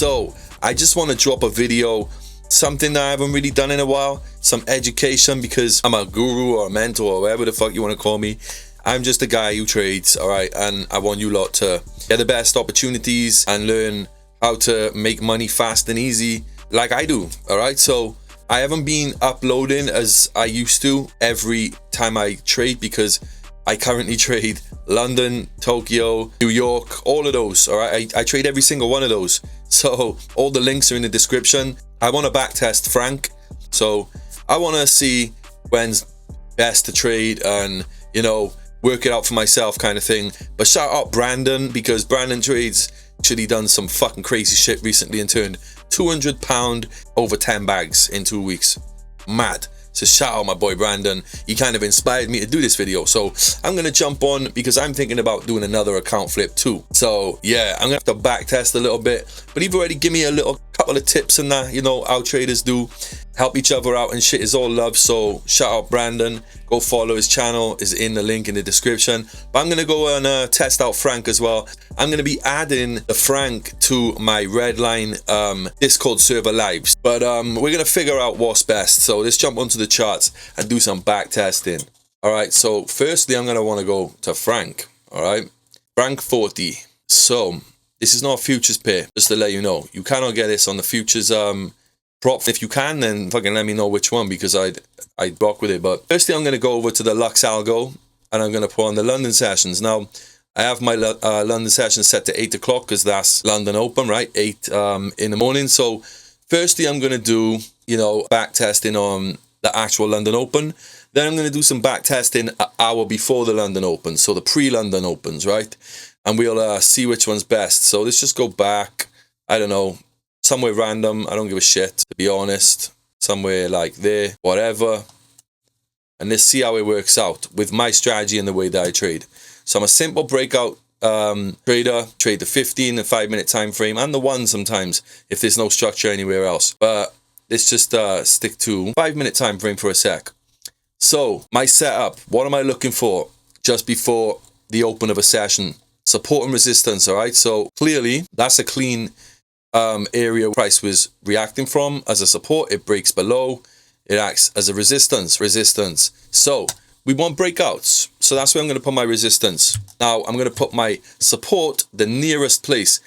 So I just want to drop a video, something that I haven't really done in a while, some education, because I'm a guru or a mentor or whatever the fuck you want to call me. I'm just a guy who trades, all right, and I want you lot to get the best opportunities and learn how to make money fast and easy like I do, all right? So I haven't been uploading as I used to every time I trade, because I currently trade London, Tokyo, New York, all of those, all right? I trade every single one of those. So all the links are in the description. I want to backtest Frank. So I want to see when's best to trade and, you know, work it out for myself kind of thing. But shout out Brandan, because Brandan Trades actually done some fucking crazy shit recently and turned £200 over 10 bags in 2 weeks. Mad. So shout out my boy Brandan. He kind of inspired me to do this video. So I'm going to jump on because I'm thinking about doing another account flip too. So yeah, I'm going to have to back test a little bit. But he've already given me a little couple of tips and that, you know, how traders do. Help each other out and shit is all love. So shout out Brandan. Go follow his channel. Is in the link in the description. But I'm going to go and test out Frank as well. I'm going to be adding the Frank to my Redline Discord server lives. But we're going to figure out what's best. So let's jump onto the charts and do some back testing. All right. So firstly, I'm going to want to go to Frank. All right. FRA40. So this is not a futures pair. Just to let you know, you cannot get this on the futures prop. If you can, then fucking let me know which one, because I'd rock with it. But firstly, I'm going to go over to the Lux Algo and I'm going to put on the London sessions. Now, I have my London session set to 8 o'clock because that's London Open, right? 8 in the morning. So firstly, I'm going to do, you know, back testing on the actual London Open. Then I'm going to do some back testing an hour before the London Open. So the pre-London Opens, right? And we'll see which one's best. So let's just go back, I don't know, somewhere random. I don't give a shit, to be honest. Somewhere like there, whatever. And let's see how it works out with my strategy and the way that I trade. So I'm a simple breakout trader. Trade the 15 and 5 minute time frame and the 1 sometimes if there's no structure anywhere else. But let's just stick to 5 minute time frame for a sec. So my setup, what am I looking for just before the open of a session? Support and resistance, all right? So clearly that's a clean area price was reacting from as a support. It breaks below, it acts as a resistance. So we want breakouts, so that's where I'm going to put my resistance. Now I'm going to put my support the nearest place.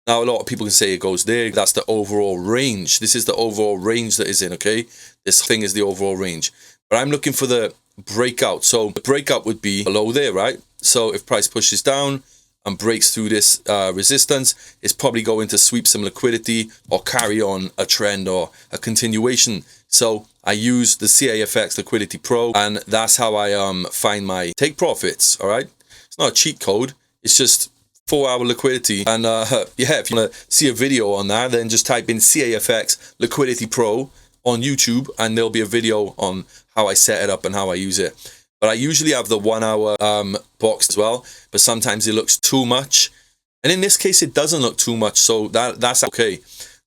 Now a lot of people can say it goes there. That's the overall range. This is the overall range that is in, okay? This thing is the overall range, but I'm looking for the breakout. So the breakout would be below there, right? So if price pushes down and breaks through this resistance, it's probably going to sweep some liquidity or carry on a trend or a continuation. So I use the CAFX Liquidity Pro, and that's how I find my take profits, all right? It's not a cheat code. It's just 4-hour liquidity. And yeah, if you want to see a video on that, then just type in CAFX Liquidity Pro on YouTube, and there'll be a video on how I set it up and how I use it. But I usually have the 1 hour box as well, but sometimes it looks too much. And in this case, it doesn't look too much, so that's okay.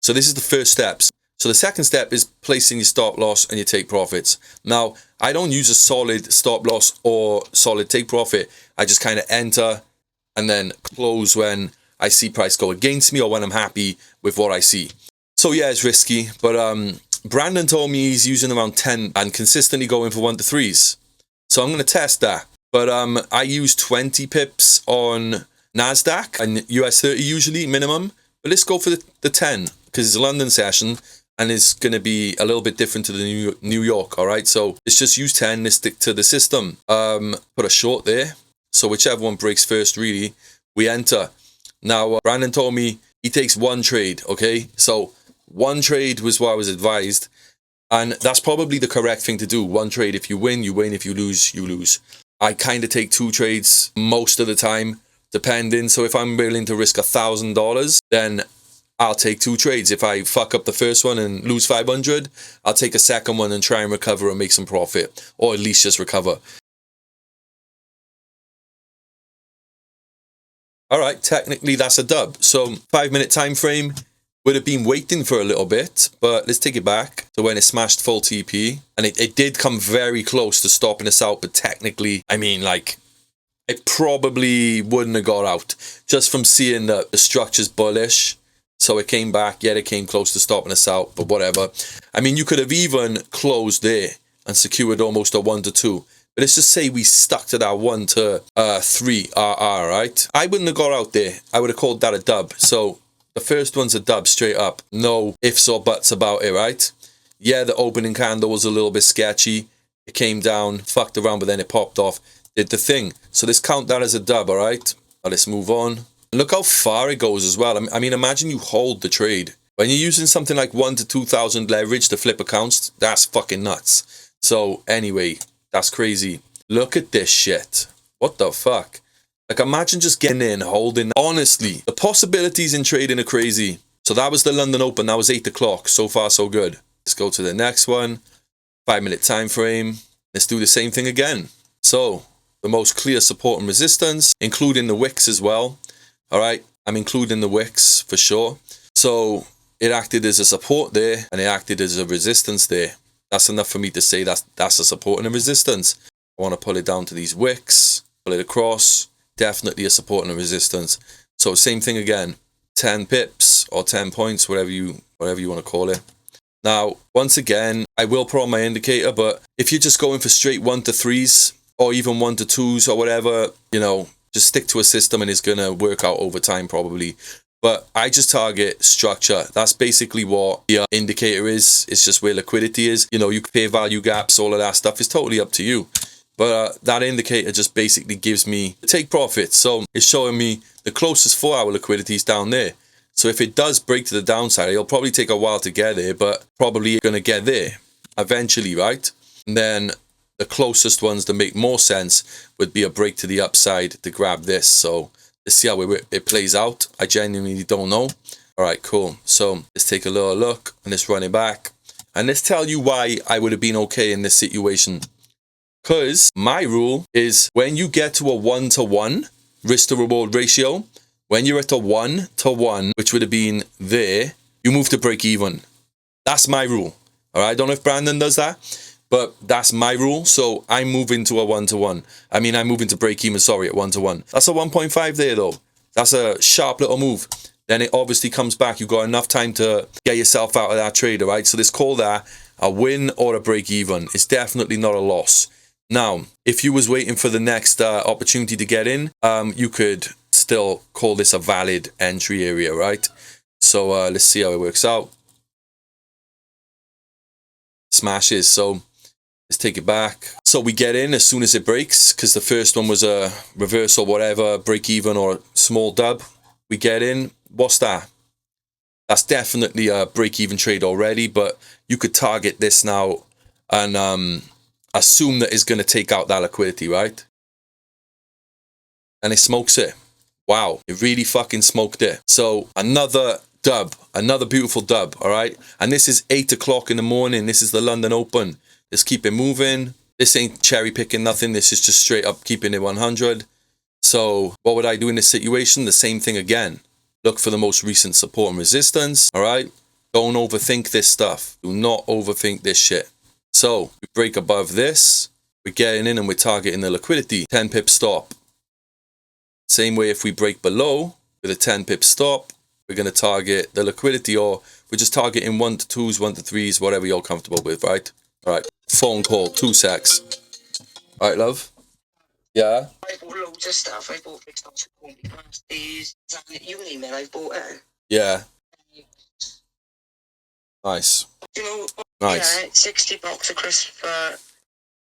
So this is the first steps. So the second step is placing your stop loss and your take profits. Now, I don't use a solid stop loss or solid take profit. I just kind of enter and then close when I see price go against me or when I'm happy with what I see. So yeah, it's risky, but Brandan told me he's using around 10 and consistently going for 1 to 3s. So I'm going to test that. But I use 20 pips on NASDAQ and US 30 usually minimum. But let's go for the 10 because it's a London session and it's going to be a little bit different to the New York. All right. So let's just use 10. Let's stick to the system. Put a short there. So whichever one breaks first, really, we enter. Now, Brandan told me he takes 1 trade. Okay. So 1 trade was what I was advised. And that's probably the correct thing to do. 1 trade. If you win, you win. If you lose, you lose. I kind of take 2 trades most of the time, depending. So if I'm willing to risk $1,000, then I'll take 2 trades. If I fuck up the first one and lose 500, I'll take a second one and try and recover and make some profit, or at least just recover. All right, technically that's a dub. So 5 minute time frame. Would have been waiting for a little bit, but let's take it back to when it smashed full TP. And it did come very close to stopping us out, but technically, I mean, like, it probably wouldn't have got out. Just from seeing the structure's bullish, So it came back. Yeah, it came close to stopping us out, but whatever. I mean, you could have even closed there and secured almost a 1 to 2. But let's just say we stuck to that 1 to 3 RR, right? I wouldn't have got out there. I would have called that a dub. So the first one's a dub straight up. No ifs or buts about it, right? Yeah, the opening candle was a little bit sketchy. It came down, fucked around, but then it popped off. Did the thing. So let's count that as a dub, all right? Now let's move on. Look how far it goes as well. I mean, imagine you hold the trade. When you're using something like 1 to 2,000 leverage to flip accounts, that's fucking nuts. So anyway, that's crazy. Look at this shit. What the fuck? Like, imagine just getting in, holding. Honestly, the possibilities in trading are crazy. So that was the London Open. That was 8 o'clock. So far, so good. Let's go to the next one. 5-minute time frame. Let's do the same thing again. So the most clear support and resistance, including the wicks as well. All right, I'm including the wicks for sure. So it acted as a support there, and it acted as a resistance there. That's enough for me to say that's a support and a resistance. I want to pull it down to these wicks, pull it across. Definitely a support and a resistance. So same thing again. 10 pips or 10 points, whatever you want to call it. Now, once again, I will put on my indicator, but if you're just going for straight 1 to 3s or even 1 to 2s or whatever, you know, just stick to a system and it's going to work out over time probably. But I just target structure. That's basically what the indicator is. It's just where liquidity is. You know, you can pay value gaps, all of that stuff is totally up to you. But that indicator just basically gives me take profits. So it's showing me the closest 4-hour liquidity is down there. So if it does break to the downside, it'll probably take a while to get there, but probably going to get there eventually, right? And then the closest ones that make more sense would be a break to the upside to grab this. So let's see how it plays out. I genuinely don't know. All right, cool. So let's take a little look and let's run it back. And let's tell you why I would have been okay in this situation. Because my rule is when you get to a 1 to 1 risk to reward ratio, when you're at a 1 to 1, which would have been there, you move to break even. That's my rule. All right, I don't know if Brandan does that, but that's my rule. So I'm moving to a 1 to 1. I mean, I'm moving to break even, sorry, at 1 to 1. That's a 1.5 there though. That's a sharp little move. Then it obviously comes back. You've got enough time to get yourself out of that trade, all right? So let's call that a win or a break even. It's definitely not a loss. Now, if you was waiting for the next opportunity to get in, you could still call this a valid entry area, right? So let's see how it works out. Smashes. So let's take it back. So we get in as soon as it breaks, because the first one was a reverse or whatever, break even or a small dub. We get in. What's that? That's definitely a break even trade already, but you could target this now and assume that it's going to take out that liquidity, right? And it smokes it. Wow, it really fucking smoked it. So another dub, another beautiful dub, all right? And this is 8 o'clock in the morning. This is the London Open. Let's keep it moving. This ain't cherry picking nothing. This is just straight up keeping it 100. So what would I do in this situation? The same thing again. Look for the most recent support and resistance, all right? Don't overthink this stuff. Do not overthink this shit. So we break above this. We're getting in and we're targeting the liquidity. 10 pip stop. Same way if we break below with a 10 pip stop, we're going to target the liquidity, or we're just targeting 1 to 2s, 1 to 3s, whatever you're comfortable with, right? All right, phone call, 2 secs. All right, love? Yeah? I bought loads of stuff. I bought big stuff for company pasties. Uni, man, I bought it. Yeah. Nice. You know, nice. Yeah, $60 a crisp for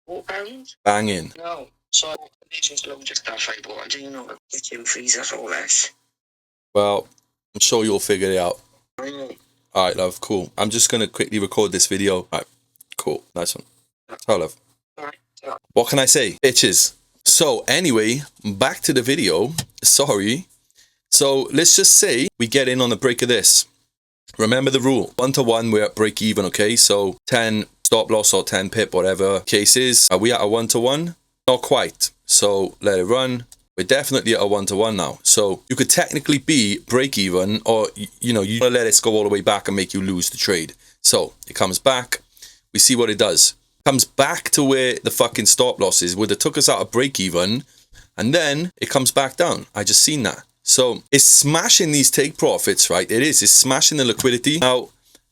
£4. Banging. No. So there's just loads of stuff I bought. You know, kitchen freezers, all this. Well, I'm sure you'll figure it out. All right, love. Cool. I'm just going to quickly record this video. All right. Cool. Nice one. Ciao, love. All right. What can I say? Bitches. So anyway, back to the video. Sorry. So let's just say we get in on the break of this. Remember the rule. 1 to 1, we're at break even, okay? So 10 stop loss or 10 pip, whatever case is. Are we at a 1 to 1? Not quite. So let it run. We're definitely at a 1 to 1 now. So you could technically be break even, or you know, you want to let it go all the way back and make you lose the trade. So it comes back. We see what it does. Comes back to where the fucking stop loss is, where it took us out of break even, and then it comes back down. I just seen that. So it's smashing these take profits, right? It is. It's smashing the liquidity. Now,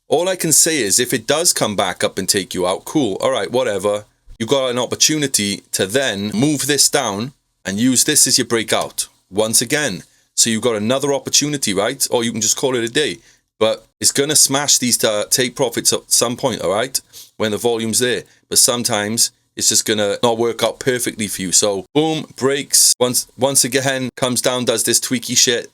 all I can say is if it does come back up and take you out, cool. All right, whatever. You got an opportunity to then move this down and use this as your breakout once again. So you've got another opportunity, right? Or you can just call it a day. But it's going to smash these take profits at some point, all right? When the volume's there. But sometimes it's just going to not work out perfectly for you. So boom, breaks. Once again, comes down, does this tweaky shit.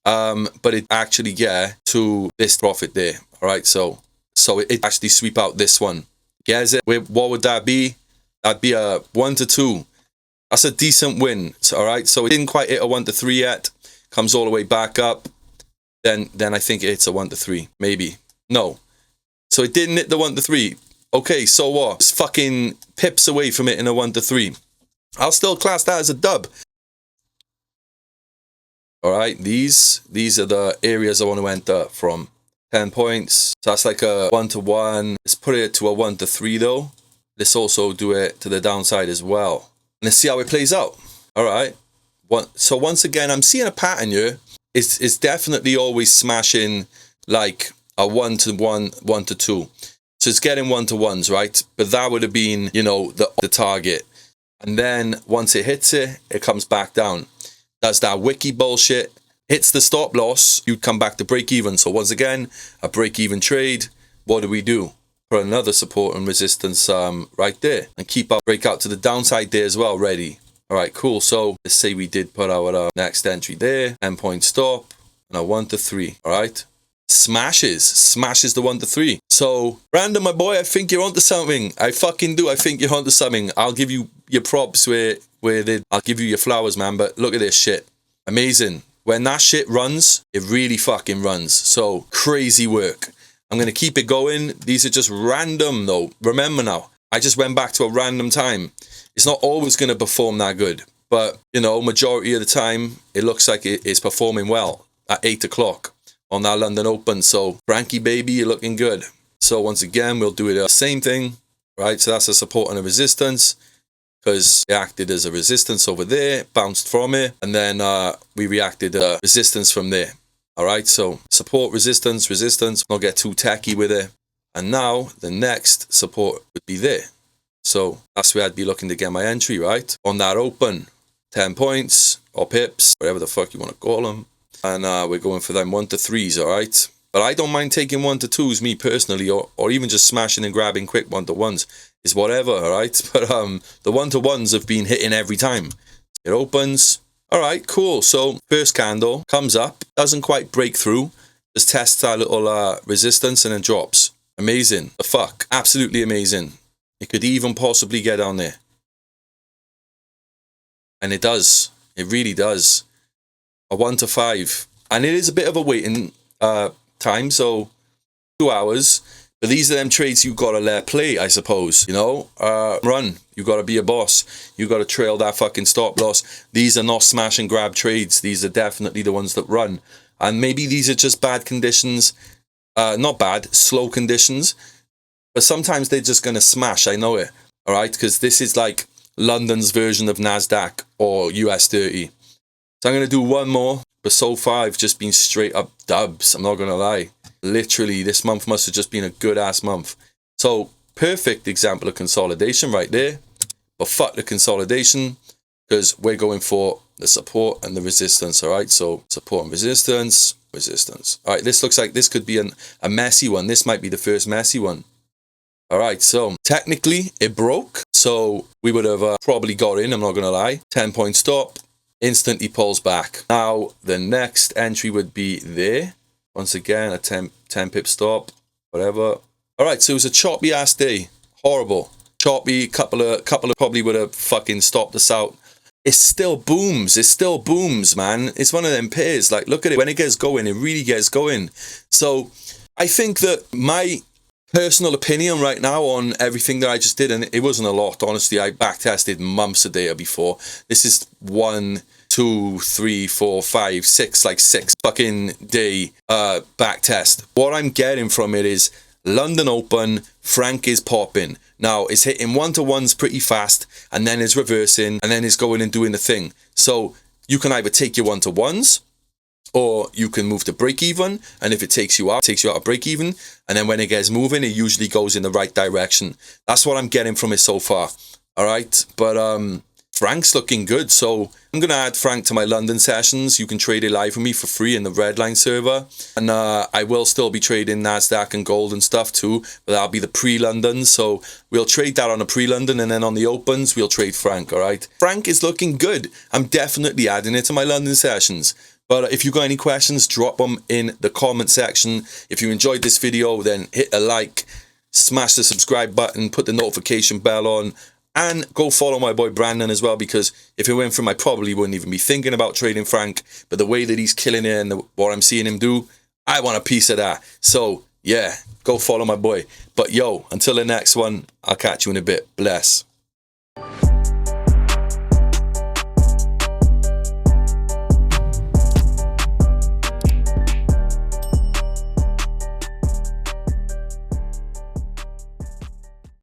But it actually get to this profit there. All right, so it actually sweep out this one. Gets it? What would that be? That'd be a 1 to 2. That's a decent win. All right, so it didn't quite hit a 1 to 3 yet. Comes all the way back up. Then I think it hits a 1 to 3. Maybe. No. So it didn't hit the 1 to 3. Okay, so what? It's fucking pips away from it in a 1 to 3. I'll still class that as a dub. All right, these are the areas I want to enter from. 10 points. So that's like a 1 to 1. Let's put it to a 1 to 3 though. Let's also do it to the downside as well. And let's see how it plays out. All right. So once again, I'm seeing a pattern here. It's definitely always smashing like a 1 to 1, 1 to 2. So it's getting 1 to 1s, right? But that would have been, you know, the target. And then once it hits it, it comes back down. That's that wiki bullshit. Hits the stop loss, you'd come back to break even. So once again, a break even trade. What do? Put another support and resistance right there. And keep our breakout to the downside there as well, ready. All right, cool. So let's say we did put our next entry there. 10 point stop and a 1 to 3. All right. Smashes the 1 to 3. So Brandan, my boy, I think you're onto something. I fucking do. I think you're onto something. I'll give you your props I'll give you your flowers, man. But look at this shit. Amazing. When that shit runs, it really fucking runs. So crazy work. I'm going to keep it going. These are just random though. Remember now, I just went back to a random time. It's not always going to perform that good. But, you know, majority of the time, it looks like it is performing well at 8 o'clock on that London Open. So Frankie, baby, you're looking good. So once again, we'll do it the same thing, right? So that's a support and a resistance. Because it acted as a resistance over there, bounced from it, and then we reacted to resistance from there. All right, so support, resistance, not get too tacky with it. And now the next support would be there. So that's where I'd be looking to get my entry, right? On that open, 10 points or pips, whatever the fuck you want to call them. And we're going for them 1 to 3s, all right? But I don't mind taking 1 to 2s, me personally, or even just smashing and grabbing quick 1 to 1s. Is whatever, all right? But the 1 to 1s have been hitting every time. It opens. All right, cool. So first candle comes up, doesn't quite break through, just tests our little resistance and then drops. Amazing. The fuck. Absolutely amazing. It could even possibly get on there. And it does. It really does. A 1 to 5. And it is a bit of a waiting time, so 2 hours. But these are them trades you got to let play, I suppose, you know. Run. You got to be a boss. You got to trail that fucking stop loss. These are not smash and grab trades. These are definitely the ones that run. And maybe these are just bad conditions. Not bad, slow conditions. But sometimes they're just going to smash, I know it. All right, because this is like London's version of NASDAQ or US 30. So I'm going to do one more. But so far, I've just been straight up dubs. I'm not going to lie. Literally, this month must have just been a good-ass month. So, perfect example of consolidation right there. But fuck the consolidation, because we're going for the support and the resistance, all right? So, support and resistance. All right, this looks like this could be a messy one. This might be the first messy one. All right, so technically, it broke. So, we would have probably got in, I'm not going to lie. 10-point stop. Instantly pulls back. Now, the next entry would be there. Once again, a 10 pip stop, whatever. All right, so it was a choppy ass day. Horrible. Choppy, couple of probably would have fucking stopped us out. It still booms. It still booms, man. It's one of them pairs. Like, look at it. When it gets going, it really gets going. So I think that my personal opinion right now on everything that I just did, and it wasn't a lot, honestly. I backtested months of data before. This is 1, 2, 3, 4, 5, 6, like 6 fucking day back test. What I'm getting from it is London Open, Frank is popping. Now it's hitting 1 to 1s pretty fast, and then it's reversing, and then it's going and doing the thing. So you can either take your 1 to 1s, or you can move to break even, and if it takes you out of break even, and then when it gets moving, it usually goes in the right direction. That's what I'm getting from it so far. All right, but Frank's looking good, so I'm gonna add Frank to my London sessions. You can trade it live with me for free in the Redline server, and I will still be trading Nasdaq and gold and stuff too, but that'll be the pre-London. So we'll trade that on the pre-London, and then on the opens we'll trade Frank. All right, Frank is looking good. I'm definitely adding it to my London sessions. But if you got any questions, drop them in the comment section. If you enjoyed this video, then hit a like, smash the subscribe button, put the notification bell on, and go follow my boy Brandon as well, because if it went for him, I probably wouldn't even be thinking about trading Frank. But the way that he's killing it and what I'm seeing him do, I want a piece of that. So yeah, go follow my boy. But yo, until the next one, I'll catch you in a bit. Bless.